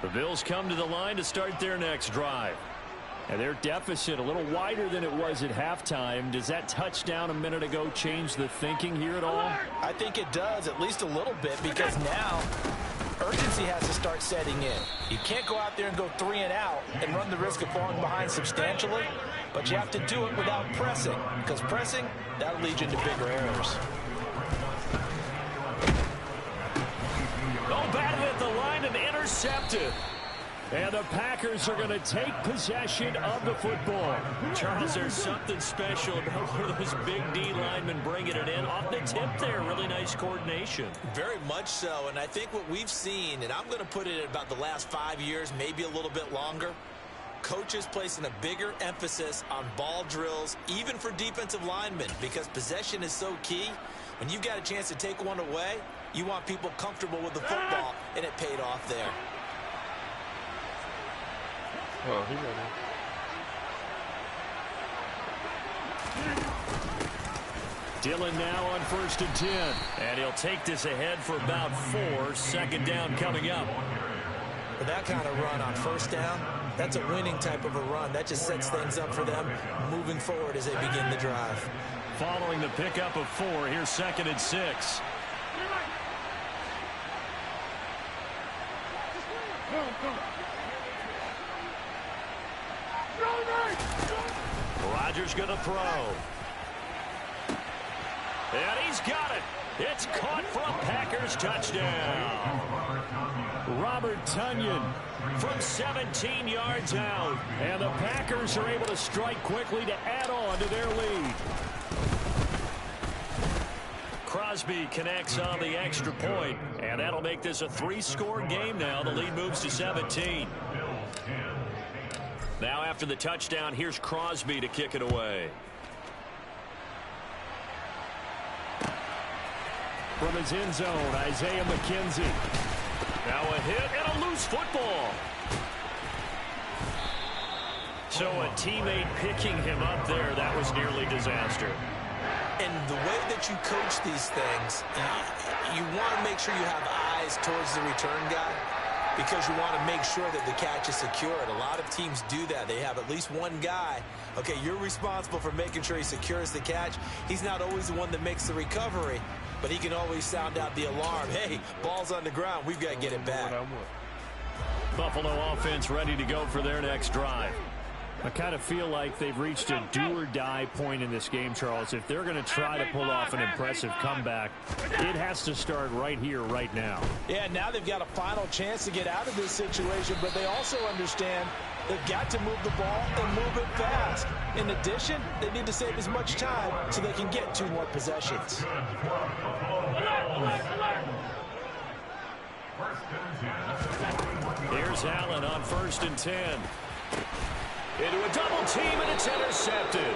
The Bills come to the line to start their next drive. And their deficit a little wider than it was at halftime. Does that touchdown a minute ago change the thinking here at all? I think it does, at least a little bit, because now urgency has to start setting in. You can't go out there and go 3 and out and run the risk of falling behind substantially, but you have to do it without pressing, because pressing, that'll lead you into bigger errors. Oh, batted at the line and intercepted. And the Packers are going to take possession of the football. Charles, there's something special about where those big D linemen bringing it in. Off the tip there, really nice coordination. Very much so, and I think what we've seen, and I'm going to put it at about the last 5 years, maybe a little bit longer, coaches placing a bigger emphasis on ball drills, even for defensive linemen, because possession is so key. When you've got a chance to take one away, you want people comfortable with the football, and it paid off there. Oh, he got it. Dillon now on 1st and 10. And he'll take this ahead for about 4. 2nd down coming up. With that kind of run on 1st down, that's a winning type of a run. That just sets things up for them moving forward as they begin the drive. Following the pickup of 4, here's 2nd and 6. Rodgers going to throw. And he's got it. It's caught for a Packers touchdown. Robert Tonyan from 17 yards out. And the Packers are able to strike quickly to add on to their lead. Crosby connects on the extra point, and that'll make this a 3-score game now. The lead moves to 17. Now after the touchdown, here's Crosby to kick it away. From his end zone, Isaiah McKenzie. Now a hit and a loose football. So a teammate picking him up there, that was nearly disaster. And the way that you coach these things, you want to make sure you have eyes towards the return guy, because you want to make sure that the catch is secured. A lot of teams do that. They have at least one guy. Okay, you're responsible for making sure he secures the catch. He's not always the one that makes the recovery, but he can always sound out the alarm. Hey, ball's on the ground. We've got to get it back. Buffalo offense ready to go for their next drive. I kind of feel like they've reached a do-or-die point in this game, Charles. If they're going to try to pull off an impressive comeback, it has to start right here, right now. Yeah, now they've got a final chance to get out of this situation, but they also understand they've got to move the ball and move it fast. In addition, they need to save as much time so they can get 2 more possessions. Here's Allen on 1st and 10. Into a double team, and it's intercepted.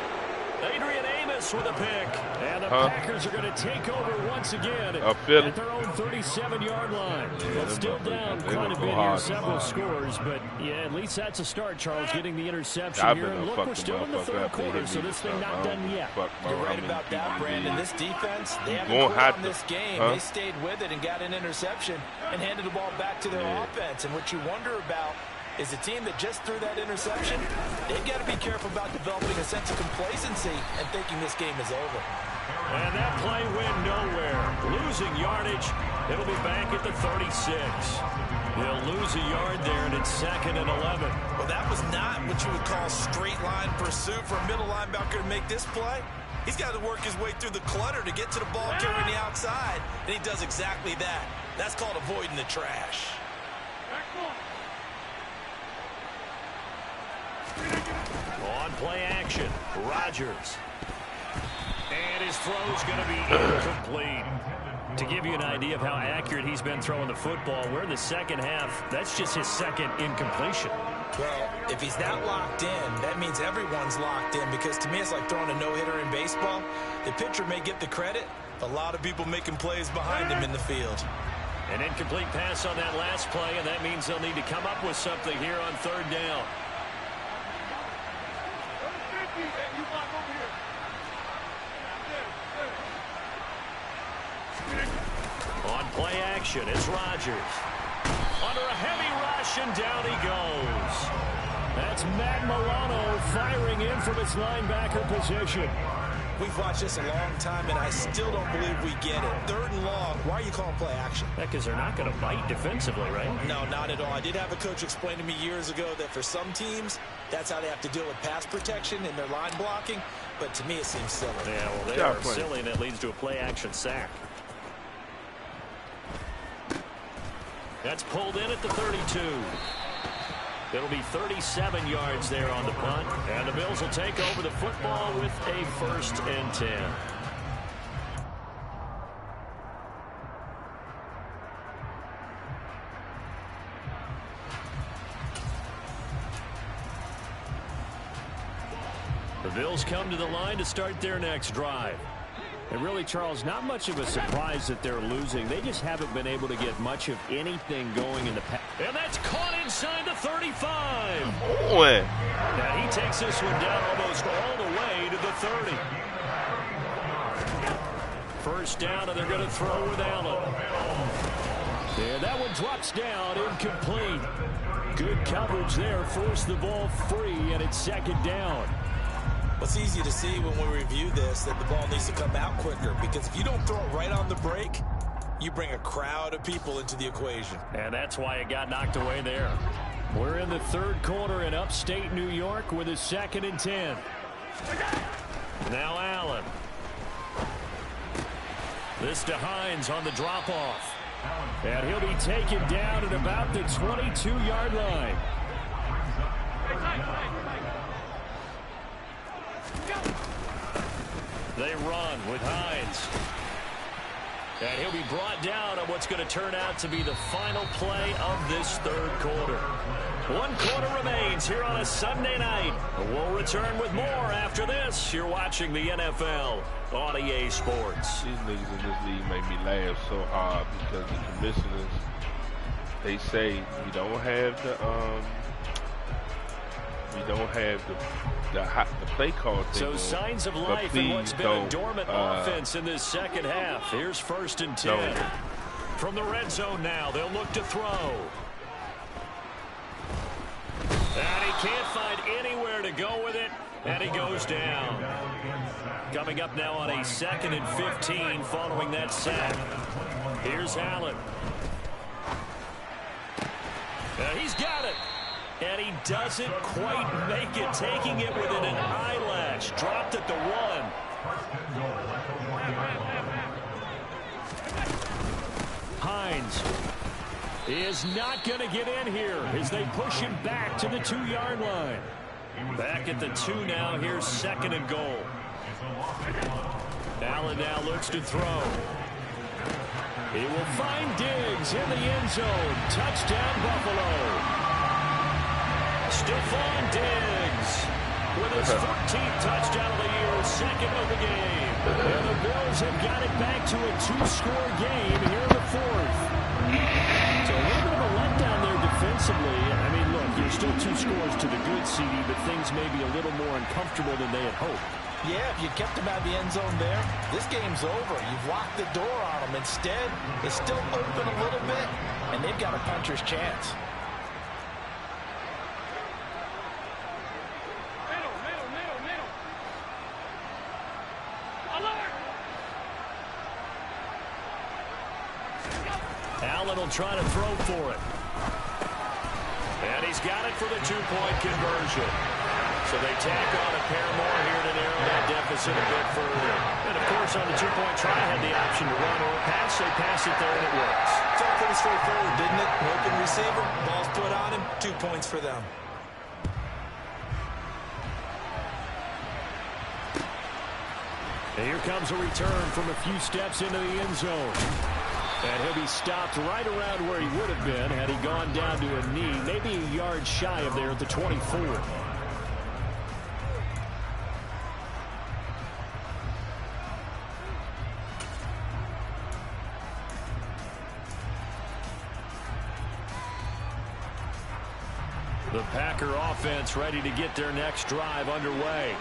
Adrian Amos with a pick. And the Packers are going to take over once again at their own 37-yard line. Yeah, still down quite a bit here, several scores, but yeah, at least that's a start, Charles, getting the interception here. And look, we're still in the 3rd quarter, so this thing not done yet. You're right about that, Brandon. This defense, they haven't quit on this game. They stayed with it and got an interception and handed the ball back to their offense. And what you wonder about is a team that just threw that interception, they've got to be careful about developing a sense of complacency and thinking this game is over. And that play went nowhere. Losing yardage. It'll be back at the 36. They'll lose a yard there, and it's 2nd and 11. Well, that was not what you would call straight line pursuit for a middle linebacker to make this play. He's got to work his way through the clutter to get to the ball carrier on the outside, and he does exactly that. That's called avoiding the trash. On play action, Rodgers. And his throw's going to be incomplete. To give you an idea of how accurate he's been throwing the football, we're in the 2nd half. That's just his 2nd incompletion. Well, if he's not locked in, that means everyone's locked in, because to me it's like throwing a no-hitter in baseball. The pitcher may get the credit, a lot of people making plays behind him in the field. An incomplete pass on that last play, and that means they'll need to come up with something here on 3rd down. On play action, it's Rodgers. Under a heavy rush, and down he goes. That's Matt Milano firing in from its linebacker position. We've watched this a long time, and I still don't believe we get it. 3rd and long. Why are you calling play action? Because they're not going to bite defensively, right? No, not at all. I did have a coach explain to me years ago that for some teams, that's how they have to deal with pass protection in their line blocking. But to me, it seems silly. Yeah, well, they are silly, and it leads to a play-action sack. That's pulled in at the 32. It'll be 37 yards there on the punt. And the Bills will take over the football with a 1st and 10. The Bills come to the line to start their next drive. And really, Charles, not much of a surprise that they're losing. They just haven't been able to get much of anything going in the past. And that's caught inside the 35. Boy. Now he takes this one down almost all the way to the 30. First down, and they're going to throw with Allen. And that one drops down, incomplete. Good coverage there, forced the ball free, and it's 2nd down. It's easy to see when we review this that the ball needs to come out quicker, because if you don't throw it right on the break, you bring a crowd of people into the equation. And that's why it got knocked away there. We're in the 3rd quarter in upstate New York with a 2nd and 10. Now Allen. This to Hines on the drop-off. And he'll be taken down at about the 22-yard line. They run with Hines. And he'll be brought down on what's going to turn out to be the final play of this 3rd quarter. 1 quarter remains here on a Sunday night. We'll return with more after this. You're watching the NFL on EA Sports. These niggas in this league make me laugh so hard because the commissioners, they say we don't have the play call thing. So signs of life in what's been a dormant offense in this 2nd half. Here's 1st and 10. From the red zone now, they'll look to throw. And he can't find anywhere to go with it, and he goes down. Coming up now on a 2nd and 15 following that sack. Here's Allen. And he's got it. And he doesn't quite make it, taking it within an eyelash. Dropped at the 1. Hines is not going to get in here as they push him back to the 2-yard line. Back at the 2 now. Here's 2nd and goal. Allen now looks to throw. He will find Diggs in the end zone. Touchdown, Buffalo. Stephon Diggs with his 14th touchdown of the year, 2nd of the game. And the Bills have got it back to a 2-score game here in the 4th. So a little bit of a letdown there defensively. I mean, look, you're still 2 scores to the good, CD, but things may be a little more uncomfortable than they had hoped. Yeah, if you kept them out of the end zone there, this game's over. You've locked the door on them. Instead, it's still open a little bit, and they've got a puncher's chance. Allen will try to throw for it. And he's got it for the 2-point conversion. So they tack on a pair more here to narrow that deficit a bit further. And, of course, on the 2-point try, had the option to run or pass. They pass it there, and it works. It's all pretty straightforward, didn't it? Open receiver, ball's put on him, 2 points for them. And here comes a return from a few steps into the end zone. And he'll be stopped right around where he would have been had he gone down to a knee, maybe a yard shy of there at the 24. The Packer offense ready to get their next drive underway.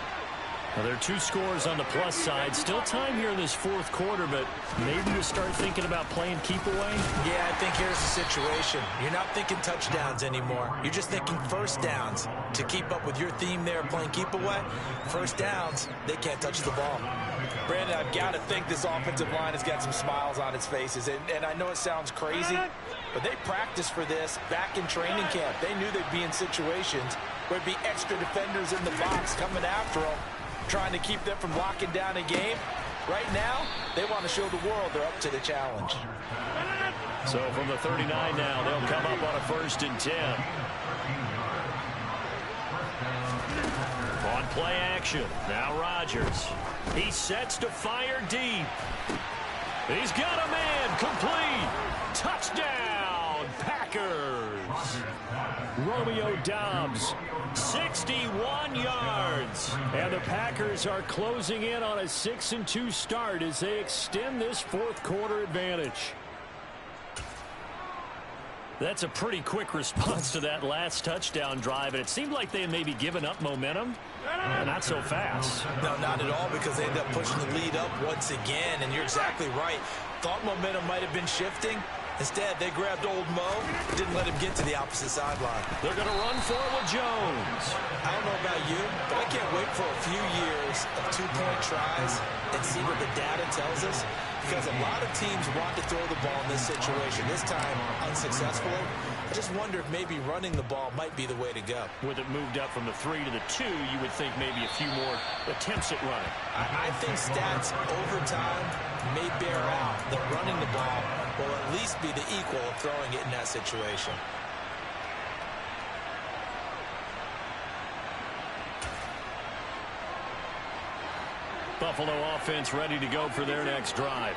Well, there are 2 scores on the plus side. Still time here in this fourth quarter, but maybe you start thinking about playing keep away? Yeah, I think here's the situation. You're not thinking touchdowns anymore. You're just thinking first downs. To keep up with your theme there, playing keep away, first downs, they can't touch the ball. Brandon, I've got to think this offensive line has got some smiles on its faces. And I know it sounds crazy, but they practiced for this back in training camp. They knew they'd be in situations where there'd be extra defenders in the box coming after them, trying to keep them from locking down a game. Right now, they want to show the world they're up to the challenge. So from the 39 now, they'll come up on a 1st and 10. On play action, now Rodgers. He sets to fire deep. He's got a man, complete. Touchdown, Packers. Romeo Doubs, 61 yards. And the Packers are closing in on a 6-2 start as they extend this fourth quarter advantage. That's a pretty quick response to that last touchdown drive, and it seemed like they had maybe given up momentum. Not so fast. No, not at all, because they ended up pushing the lead up once again, and you're exactly right. Thought momentum might have been shifting. Instead, they grabbed old Mo, didn't let him get to the opposite sideline. They're going to run for it with Jones. I don't know about you, but I can't wait for a few years of 2-point tries and see what the data tells us. Because a lot of teams want to throw the ball in this situation, this time unsuccessfully. I just wonder if maybe running the ball might be the way to go. With it moved up from the 3 to the 2, you would think maybe a few more attempts at running. I think stats over time may bear out that running the ball will at least be the equal of throwing it in that situation. Buffalo offense ready to go for their next drive.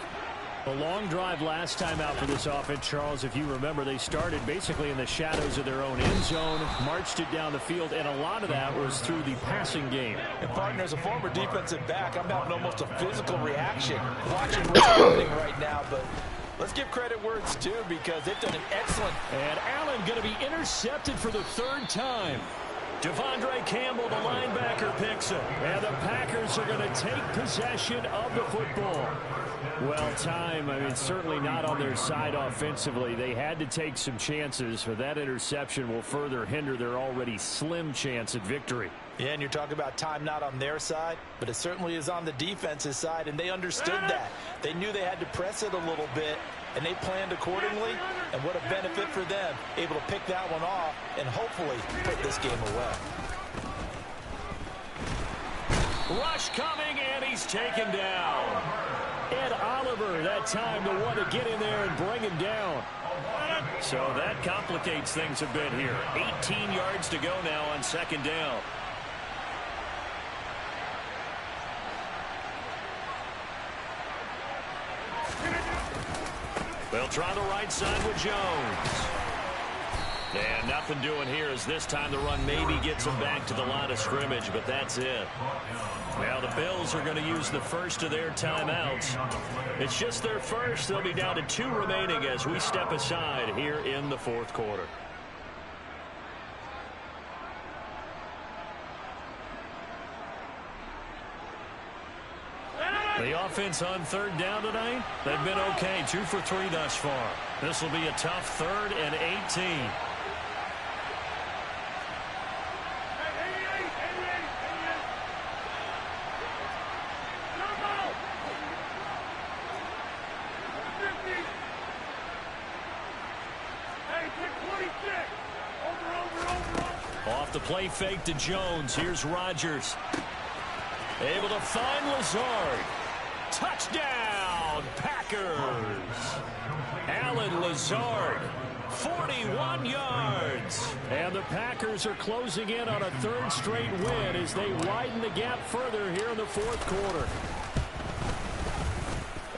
A long drive last time out for this offense, Charles. If you remember, they started basically in the shadows of their own end zone, marched it down the field, and a lot of that was through the passing game. And partner, as a former defensive back, I'm having almost a physical reaction watching what's happening right now. But let's give credit where it's due, because they've done an excellent. And Allen going to be intercepted for the 3rd time. Devondre Campbell, the linebacker, picks it. And the Packers are going to take possession of the football. Well, time, certainly not on their side offensively. They had to take some chances, but that interception will further hinder their already slim chance at victory. Yeah, and you're talking about time not on their side, but it certainly is on the defense's side, and they understood that. They knew they had to press it a little bit, and they planned accordingly, and what a benefit for them, able to pick that one off and hopefully put this game away. Rush coming, and he's taken down. Ed Oliver, that time the one to get in there and bring him down. So that complicates things a bit here. 18 yards to go now on 2nd down. They'll try the right side with Jones. And nothing doing here as this time the run maybe gets them back to the line of scrimmage, but that's it. Now the Bills are going to use the first of their timeouts. It's just their first. They'll be down to 2 remaining as we step aside here in the fourth quarter. The offense on 3rd down tonight, they've been okay. 2 for 3 thus far. This will be a tough 3rd and 18. Off the play fake to Jones. Here's Rodgers. Able to find Lazard. Touchdown, Packers. Allen Lazard, 41 yards. And the Packers are closing in on a 3rd straight win as they widen the gap further here in the fourth quarter.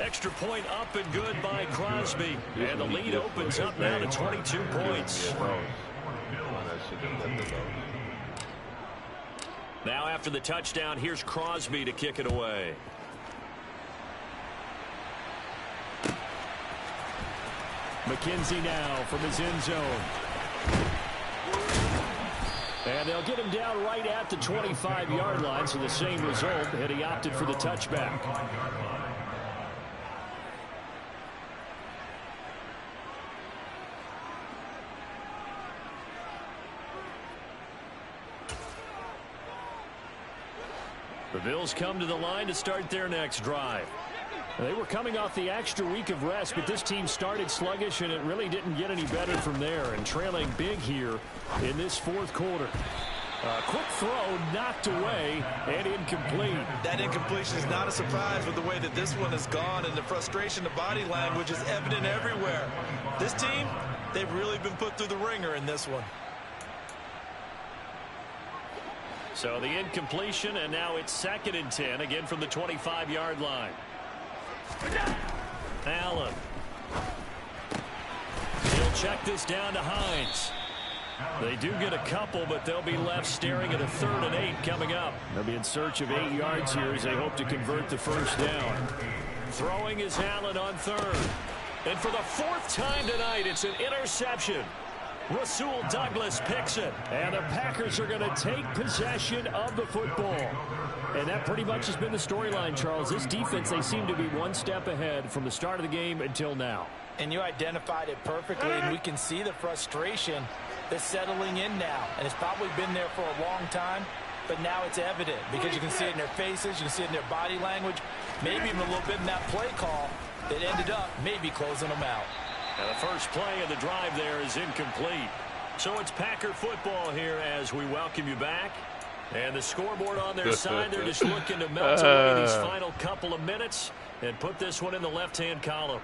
Extra point up and good by Crosby. And the lead opens up now to 22 points. Now after the touchdown, here's Crosby to kick it away. McKenzie now from his end zone. And And they'll get him down right at the 25-yard line, so the same result, and he opted for the touchback. The Bills come to the line to start their next drive. They were coming off the extra week of rest, but this team started sluggish, and it really didn't get any better from there. And trailing big here in this fourth quarter. A quick throw knocked away and incomplete. That incompletion is not a surprise with the way that this one has gone, and the frustration, the body language is evident everywhere. This team, they've really been put through the ringer in this one. So the incompletion, and now it's 2nd and 10, again from the 25-yard line. Allen. He'll check this down to Hines. They do get a couple, but they'll be left staring at a 3rd and 8 coming up. They'll be in search of 8 yards here as they hope to convert the first down. Throwing is Allen on 3rd. And for the 4th time tonight, it's an interception. Rasul Douglas picks it, and the Packers are going to take possession of the football. And that pretty much has been the storyline, Charles. This defense, they seem to be one step ahead from the start of the game until now. And you identified it perfectly, and we can see the frustration that's settling in now. And it's probably been there for a long time, but now it's evident because you can see it in their faces, you can see it in their body language, maybe even a little bit in that play call that ended up maybe closing them out. And the first play of the drive there is incomplete. So it's Packer football here as we welcome you back. And the scoreboard on their side, they're just looking to melt away these final couple of minutes and put this one in the left-hand column.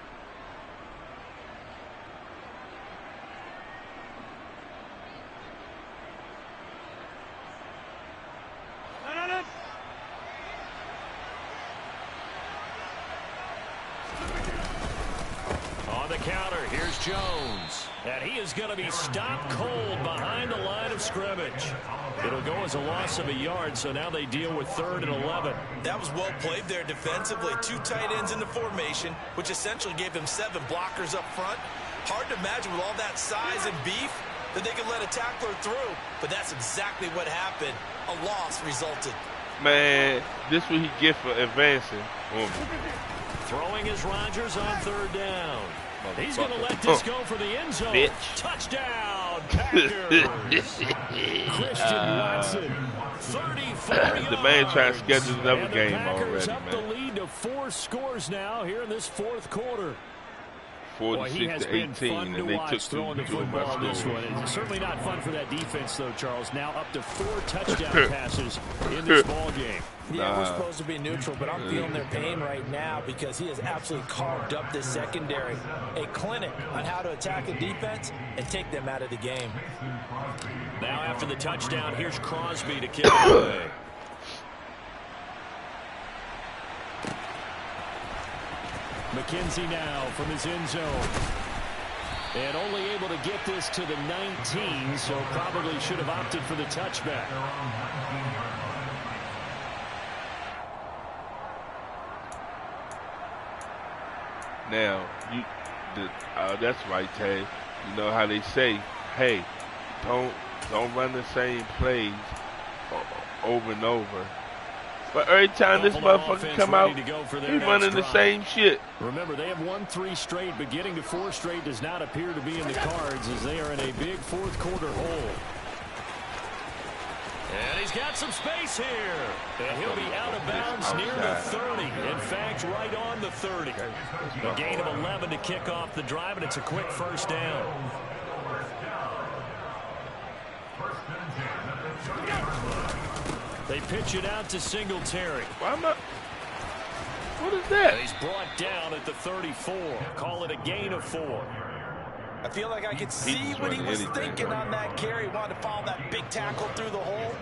On the counter, here's Jones. And he is going to be stopped cold behind the line of scrimmage. It'll go as a loss of a yard, so now they deal with 3rd and 11. That was well played there defensively. 2 tight ends in the formation, which essentially gave them 7 blockers up front. Hard to imagine with all that size and beef that they could let a tackler through, but that's exactly what happened. A loss resulted. Man, this what he get for advancing. Throwing is Rodgers on 3rd down. He's going to let this go for the end zone. Bitch. Touchdown, Packers. Christian Watson, 34 yards. The man trying to schedule another and game the Packers already, up man. the lead to 4 scores now here in this 4th quarter. 46 to 18, and they took 2 throwing the of my football this scores. one. It's certainly not fun for that defense, though, Charles. Now up to 4 touchdown passes in this ball game. Yeah, we're supposed to be neutral, but I'm feeling their pain right now because he has absolutely carved up this secondary. A clinic on how to attack a defense and take them out of the game. Now after the touchdown, here's Crosby to kick it away. McKenzie now from his end zone. And only able to get this to the 19, so probably should have opted for the touchback. Now, that's right, Tay. You know how they say, hey, don't run the same plays over and over. But every time this motherfucker come out, he's running the same shit. Remember, they have won 3 straight, but getting to 4 straight does not appear to be in the cards as they are in a big 4th quarter hole. And he's got some space here. And he'll be out of bounds near the 30. In fact, right on the 30. A gain of 11 to kick off the drive, and it's a quick first down. They pitch it out to Singletary. Why am I? What is that? And he's brought down at the 34. Call it a gain of 4. I feel like I could see what he was thinking on that carry. Wanted to follow that big tackle through the hole.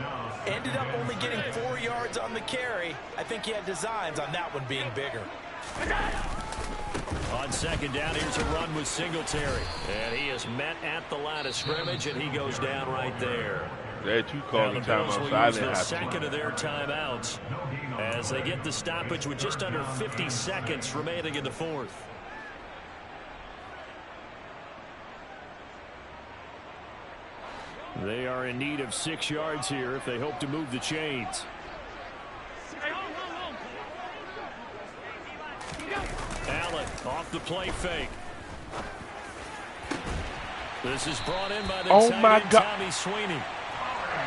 Ended up only getting 4 yards on the carry. I think he had designs on that one being bigger. On 2nd down, here's a run with Singletary. And he is met at the line of scrimmage, and he goes down right there. They had 2 calls in timeout, so I didn't have to. Second of their timeouts as they get the stoppage with just under 50 seconds remaining in the 4th. They are in need of 6 yards here if they hope to move the chains. Allen off the play fake. This is brought in by the tight end, Tommy Sweeney.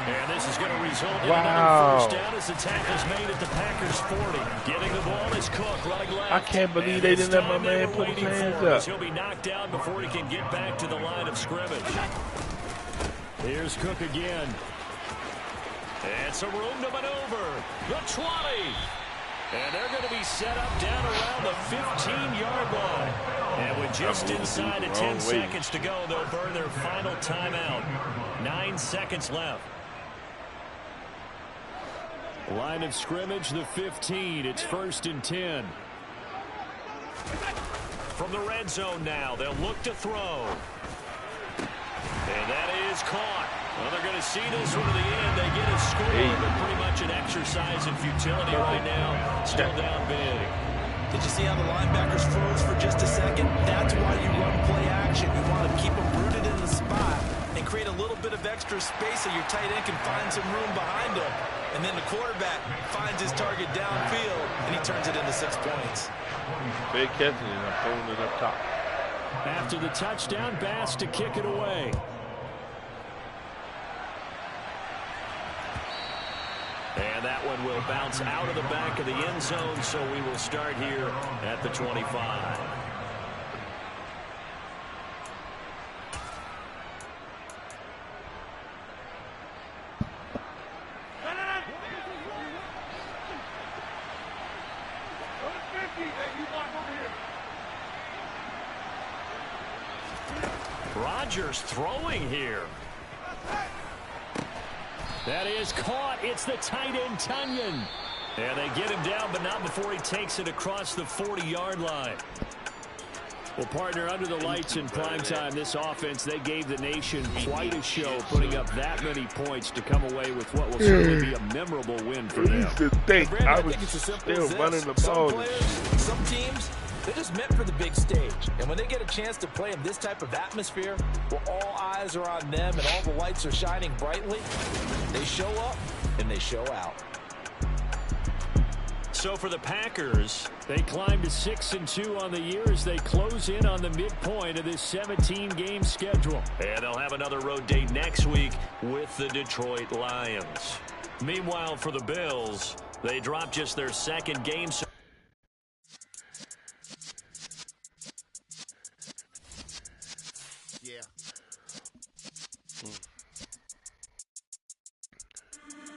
And this is going to result in another first down as the tackle's made at the Packers 40. Getting the ball is Cook running left. I can't believe they didn't let my man put his hands up. He'll be knocked down before he can get back to the line of scrimmage. Here's Cook again. And some room to maneuver. The 20. And they're going to be set up down around the 15-yard line. And with just inside of 10 seconds to go, they'll burn their final timeout. 9 seconds left. Line of scrimmage, the 15. It's 1st and 10. From the red zone now, they'll look to throw. And that is caught. Well, they're going to see this one to the end. They get a score, but pretty much an exercise in futility right now. Still down big. Did you see how the linebackers froze for just a second? That's why you run play action. You want to keep them rooted in the spot and create a little bit of extra space so your tight end can find some room behind him. And then the quarterback finds his target downfield, and he turns it into 6 points. Big catch, and I'm throwing it up top. After the touchdown, Bass to kick it away. And that one will bounce out of the back of the end zone, so we will start here at the 25. Rodgers throwing here. That is caught. It's the tight end, Tunyon. And they get him down, but not before he takes it across the 40-yard line. Well, partner, under the lights in primetime, this offense, they gave the nation quite a show, putting up that many points to come away with what will certainly be a memorable win for them. I was still running the ball. Some teams, they're just meant for the big stage. And when they get a chance to play in this type of atmosphere, where all eyes are on them and all the lights are shining brightly, they show up and they show out. So for the Packers, they climb to 6-2 on the year as they close in on the midpoint of this 17-game schedule. And they'll have another road date next week with the Detroit Lions. Meanwhile, for the Bills, they drop just their second game.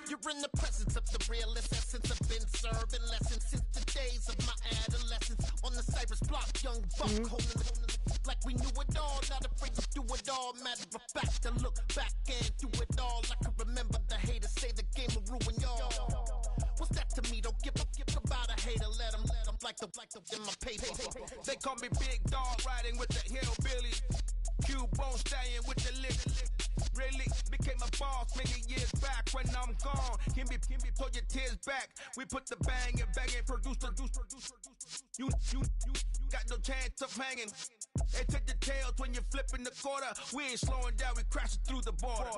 You're in the presence of the realest essence. I've been serving lessons since the days of my adolescence. On the Cypress block, young buck holding like we knew it all. Not afraid to do it all. Matter of fact, to look back and do it all. I can remember the haters say the game will ruin y'all. What's that to me? Don't give about a hater. Let them like the in my paper. They call me Big Dog, riding with the hillbillies. Q-Bone staying with the lick. Really became a boss many years back. When I'm gone, can be pull your tears back. We put the bang and produce. You got no chance of hanging. They take the tails when you're flipping the quarter. We ain't slowing down, we crashing through the border.